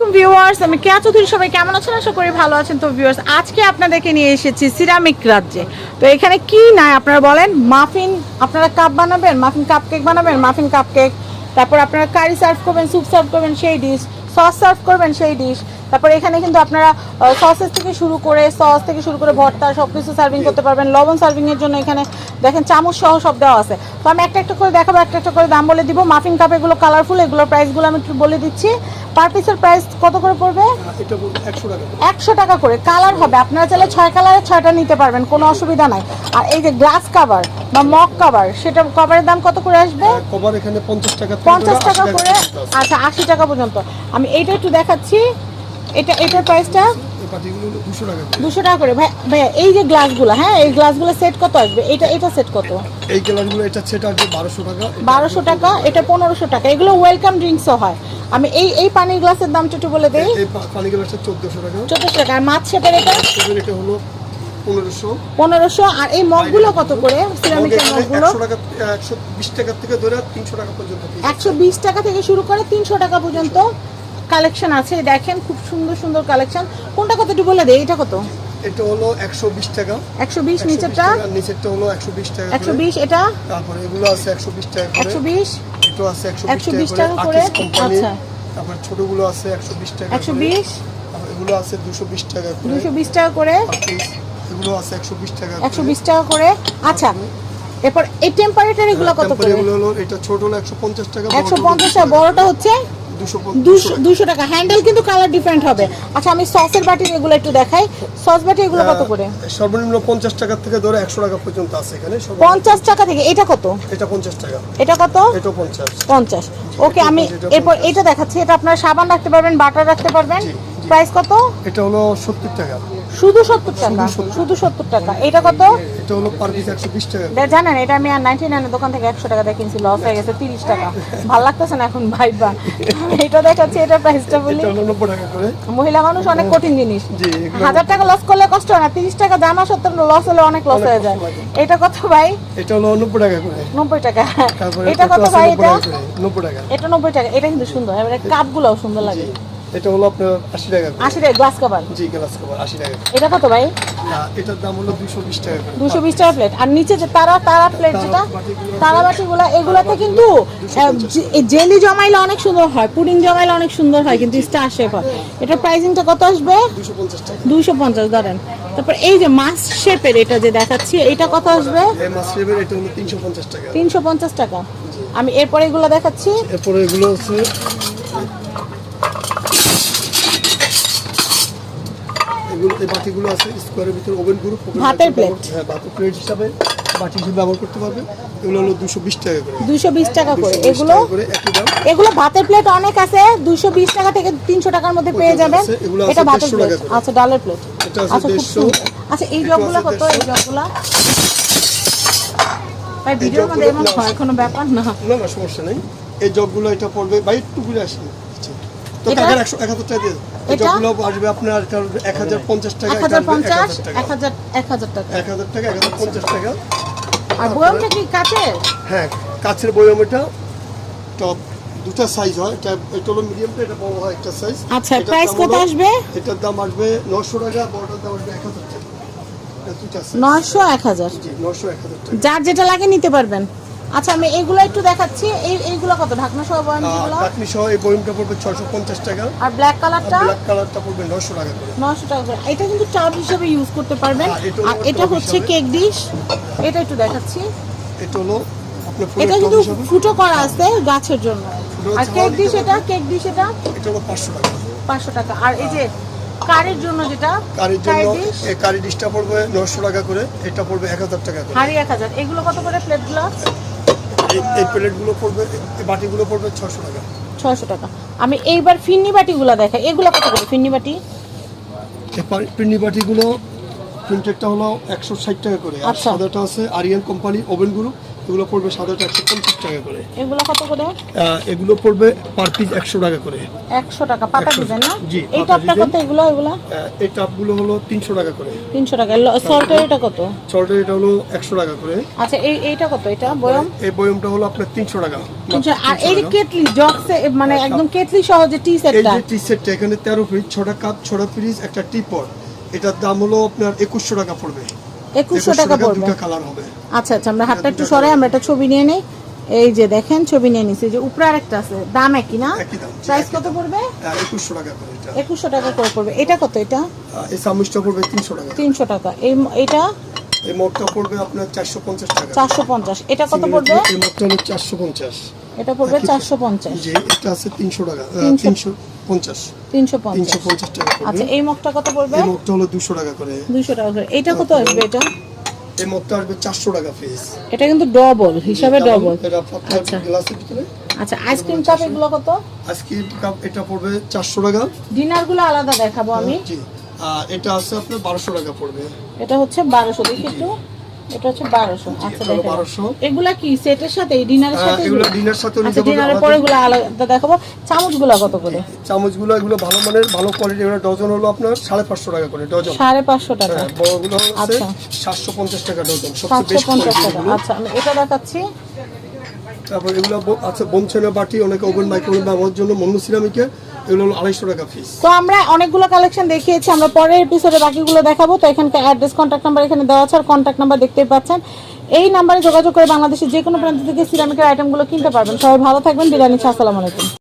আলাইকুম ভিউয়ার্স, আমি কেয়া চৌধুরী। সবাই কেমন আছেন? আশা করি ভালো আছেন। তো ভিউয়ার্স, আজকে আপনাদেরকে নিয়ে এসেছি সিরামিক রাজ্যে। তো এখানে কি নাই আপনারা বলেন? মাফিন, আপনারা কাপ বানাবেন, মাফিন কাপ কেক বানাবেন, মাফিন কাপ কেক। তারপর আপনারা কারি সার্ভ করবেন, স্যুপ সার্ভ করবেন, সেই ডিশ। সস সার্ভ করবেন, সেই ডিশ। তারপর এখানে কিন্তু আপনারা সসেস থেকে শুরু করে ভর্তা সব কিছু সার্ভিং করতে পারবেন। লবণ সার্ভিংয়ের জন্য এখানে দেখেন চামচ সহ সব দেওয়া আছে। তো আমি একটা একটা করে দেখাবো, একটা একটা করে দাম বলে দিব। মাফিন কাপ এগুলো কালারফুল, এগুলোর প্রাইসগুলো আমি একটু বলে দিচ্ছি। পার পিসের প্রাইস কত করে পড়বে? 100 টাকা করে। কালার হবে, আপনারা চাইলে 6 কালারের 6টা নিতে পারবেন, কোনো অসুবিধা নাই। আর এই যে গ্লাস কভার বা মগ কভার, সেটা কভারের দাম কত করে আসবে? কভার এখানে 50 টাকা করে। আচ্ছা, 80 টাকা পর্যন্ত। আমি এইটা একটু দেখাচ্ছি। এটার প্রাইসটা 200 টাকা করে। ভাইয়া এই যে গ্লাসগুলো, হ্যাঁ এই গ্লাসগুলো সেট কত আসবে? এটা সেট কত? এই গ্লাসগুলো এটা সেট আসবে 1200 টাকা। 1200 টাকা, এটা 1500 টাকা। এগুলো ওয়েলকাম ড্রিঙ্কসও হয়। আমি এই পানির গ্লাসের দামটা একটু বলে দেই। এই পানি গ্লাসটা 1400 টাকা। 1400 টাকা। আর মাছ শেপের এটা হলো 1500। 1500। আর এই মগগুলো কত করে? সিরামিকের মগগুলো 100 টাকা, 120 টাকা থেকে ধরে 300 টাকা পর্যন্ত। 120 টাকা থেকে শুরু করে 300 টাকা পর্যন্ত কালেকশন আছে। দেখেন খুব সুন্দর সুন্দর কালেকশন। কোনটা কত একটু বলে দেই। এটা কত? এটা হলো 120 টাকা। 120। নিচেরটা? নিচেরটা হলো 120 টাকা। 120 এটা? তারপর এগুলো আছে 120 টাকা করে। 120। এটা আছে 120 টাকা করে। আচ্ছা। তারপর ছোটগুলো আছে 120 টাকা। 120। তারপর এগুলো আছে 220 টাকা করে। 220 টাকা করে। এগুলো আছে 120 টাকা করে। 120 টাকা করে। আচ্ছা, এরপর এই টেম্পারেচার এগুলো কত করে? এগুলো হলো, এটা ছোট হলো 150 টাকা। 150 টাকা। বড়টা হচ্ছে 200 টাকা। হ্যান্ডেল কিন্তু কালার ডিফারেন্ট হবে। আচ্ছা, আমি সসের বাটির এগুলো একটু দেখাই। সস বাটি এগুলো কত করে? সর্বনিম্ন 50 টাকা থেকে ধরে 100 টাকা পর্যন্ত আছে এখানে। 50 টাকা থেকে। এটা কত? এটা 50 টাকা। এটা কত? এটা 50। 50। ওকে, আমি এরপর এটা দেখাচ্ছি। এটা আপনারা সাবান রাখতে পারবেন, বাটার রাখতে পারবেন। প্রাইস কত? এটা হলো 70 টাকা। শুধু 70 টাকা? শুধু 70 টাকা। এটা কত? এটা হলো পার পিস 120 টাকা। জানেন এটা আমি আর 99 এর দোকান থেকে 100 টাকা দিয়ে কিনছি, লস হয়ে গেছে 30 টাকা। ভালো লাগতেছে না এখন ভাইবা। এটা দেখাচ্ছি, এটা প্রাইসটা বলি। এটা হলো 90 টাকা করে। মহিলা মানুষ অনেক কঠিন জিনিস। জি, 1000 টাকা লস করলে কষ্ট হয় না, 30 টাকা জানা সত্ত্বেও লস হলে অনেক লস হয়ে যায়। এটা কত ভাই? এটা হলো 90 টাকা করে। 90 টাকা। তারপরে এটা কত ভাই? এটা 90 টাকা। এটা 90 টাকা। এটা কিন্তু সুন্দর, এবারে কাপগুলোও সুন্দর লাগে। এটা হলো আপনার 80 টাকা করে। 80 টাকা গ্লাস কভার। জি, গ্লাস কভার 80 টাকা। এটা কত ভাই? না, এটার দাম হলো 220 টাকা করে। 220 টাকা প্লেট। আর নিচে যে তারা প্লেট, যেটা তারা বাটিগুলো, এগুলাতে কিন্তু জেলি জমাইলে অনেক সুন্দর হয়, পুডিং জমাইলে অনেক সুন্দর হয়, কিন্তু স্টার শেপ হয়। এটার প্রাইসিংটা কত আসবে? 250 টাকা। 250 ধরেন। তারপর এই যে মাছ শেপের এটা যে দেখাচ্ছি, এটা কত আসবে? এই মাছ শেপের এটা হলো 350 টাকা। 350 টাকা। আমি এরপরে এগুলো দেখাচ্ছি। এরপরে এগুলো হচ্ছে এই বাটিগুলো আছে স্কোয়ারের ভিতরে ওভেন গ্রুপ ভাতের প্লেট। হ্যাঁ, ভাতের প্লেট হিসাবে বাটি হিসেবে ব্যবহার করতে পারবে। এগুলো হলো 220 টাকা করে। 220 টাকা করে। 220 এগুলো টাকা করে একই দাম। এগুলো ভাতের প্লেট অনেক আছে, 220 টাকা থেকে 300 টাকার মধ্যে পেয়ে যাবেন। এগুলো আছে এটা ভাতের 150 প্লেট। টাকা করে। আচ্ছা, ডালের প্লেট। এটা আছে আচ্ছা, খুব 150। সুন্দর। আচ্ছা, এই জগগুলো কত? এই জগগুলো ভাই ভিডিওর মধ্যে এমন হয় কোনো ব্যাপার না। না, সমস্যা নেই। এই জগগুলো এটা পড়বে ভাই, একটু ঘুরে আসি তো এটা? টাকার 71 টাকা দিয়ে। এই এটা? জগগুলো আসবে আপনার 1050 টাকা। 1050 টাকা। 1000 টাকা। 1000 টাকা, 1050 টাকা। আর বয়ামটা কি কাচের? হ্যাঁ, কাছের বয়াম। এটা টপ দুটো সাইজ হয়। এটা হলো মিডিয়ামটা, এটা বড় হয় একটা সাইজ। আচ্ছা, প্রাইস কত আসবে? এটার দাম আসবে 900 টাকা, বড়টার দাম আসবে 1000 টাকা। এটা দুটো সাইজ। 900 1000। জি, 900 1000 টাকা। যার যেটা লাগে নিতে পারবেন। আচ্ছা, আমি এইগুলো একটু দেখাচ্ছি। এইগুলো কত? ঢাকনা সহ বয়াম যেগুলো। ঢাকনি সহ এই বয়ামটা পড়বে 650 টাকা। আর ব্ল্যাক কালারটা? ব্ল্যাক কালারটা পড়বে 900 টাকা করে। 900 টাকা করে। এটা কিন্তু টাব হিসেবে ইউজ করতে পারবেন। আর এটা হচ্ছে কেক ডিশ। এটা একটু দেখাচ্ছি। এটা হলো আপনার এটা কিন্তু ফুটো করা আছে গাছের জন্য। আর কেক ডিশ এটা এটা হলো 500 টাকা। 500 টাকা। আর এই যে কারির জন্য যেটা, কারির জন্য এই কারি ডিশটা পড়বে 900 টাকা করে। এটা পড়বে 1000 টাকা করে। হাড়ি 1000। এগুলো কত করে প্লেটগুলো? এই প্লেটগুলো পড়বে, এই বাটিগুলো পড়বে 600 টাকা। 600 টাকা। আমি এইবার ফিন্নি বাটিগুলো দেখাই। এগুলো কত করে ফিন্নি বাটি? এই পিন্নি বাটিগুলো প্রিন্টেডটা হলো 160 টাকা করে। আর আচ্ছা। সাদাটা আছে আরিয়ান কোম্পানি ওভেন গ্রুপ, এগুলো পড়বে সাদাটা 150 টাকা করে। এগুলো কত করে? এগুলো পড়বে পার পিস 100 টাকা করে। 100 টাকা পাতা 100 দিবেন না? জি, এই পাতা টপটা ডিজাইন। কত? এগুলো এই টপগুলো হলো 300 টাকা করে। 300 টাকা। সল্টের এটা কত? সল্টের এটা হলো 100 টাকা করে। আচ্ছা এইটা কত? এটা বয়ম? এই বয়মটা হলো আপনার 300 টাকা। 300। আর এই যে কেটলি জগসে মানে হ্যাঁ, একদম কেটলি সহ যে টি এই সেটটা, যে টি সেটটা এখানে 13 পিস, 6টা কাপ, 6টা পিস, একটা টি পট। এটার দাম হলো আপনার 2100 টাকা পড়বে। 2100 টাকা পড়বে। দুটো কালার হবে। আচ্ছা আচ্ছা, আমরা হাতটা একটু সরাই, আমরা একটা ছবি নিয়ে নেই। এই যে দেখেন ছবি নিয়ে নিছি, যে উপরে আরেকটা আছে, দাম একই না? একই দাম। প্রাইস কত পড়বে? 2100 টাকা করে এটা। 2100 টাকা করে পড়বে। এটা কত? এটা এই চামচটা পড়বে 300 টাকা। 300 টাকা। এটা এই মগটা পড়বে আপনার 450 টাকা। 450। এটা কত পড়বে? এই মগটা হলো 450। এটা পড়বে 450। জি, এটা আছে 300 টাকা। 350 350 টাকা পড়বে। আচ্ছা, এই মগটা কত পড়বে? এই মগটা হলো 200 টাকা করে। 200 টাকা করে। এটা কত আসবে? এটা এই মগটা আসবে 400 টাকা পিস। এটা কিন্তু ডবল হিসাবে ডবল। এটা আপনার আচ্ছা। গ্লাসের ভিতরে। আচ্ছা, আইসক্রিম কাপ এগুলো কত? আইসক্রিম কাপ এটা পড়বে 400 টাকা। ডিনার গুলো আলাদা দেখাবো আমি। জি, এটা আছে আপনার 1200 টাকা পড়বে। এটা হচ্ছে 1200। দেখি একটু। এটা হচ্ছে 1200। আচ্ছা, এটা হলো দেখেন 1200। এগুলা কি সেটের সাথে, ডিনারের সাথে? এগুলো ডিনার সাথে নিতে আচ্ছা, পারবেন। ডিনারের পরে এগুলো আলাদা দেখাবো। চামচগুলো কত করে? চামচগুলো এগুলো ভালো মানের, ভালো কোয়ালিটি। এগুলো ডজন হলো আপনার 550 টাকা করে ডজন। 550 টাকা। হ্যাঁ, বড়গুলো আছে আচ্ছা। 750 টাকা ডজন। সবচেয়ে বেস্ট 750 কোয়ালিটি টাকা। এগুলো। আচ্ছা, আমি এটা দেখাচ্ছি। তারপর এগুলো আছে বনছেনা বাটি, অনেকে ওভেন মাইক্রোওয়েভ ব্যবহারের জন্য মন্নু সিরামিকের। এগুলো হলো 250 টাকা পিস। তো আমরা অনেকগুলো কালেকশন দেখিয়েছি, আমরা পরের এপিসোডে বাকিগুলো দেখাবো। তো এখানকার অ্যাড্রেস, কন্ট্যাক্ট নাম্বার এখানে দেওয়া আছে, আর কন্ট্যাক্ট নাম্বার দেখতেই পাচ্ছেন। এই নাম্বারে যোগাযোগ করে বাংলাদেশের যে কোনো প্রান্ত থেকে সিরামিকের আইটেমগুলো কিনতে পারবেন। সবাই ভালো থাকবেন, বিদায় নিচ্ছি। আসসালামু আলাইকুম।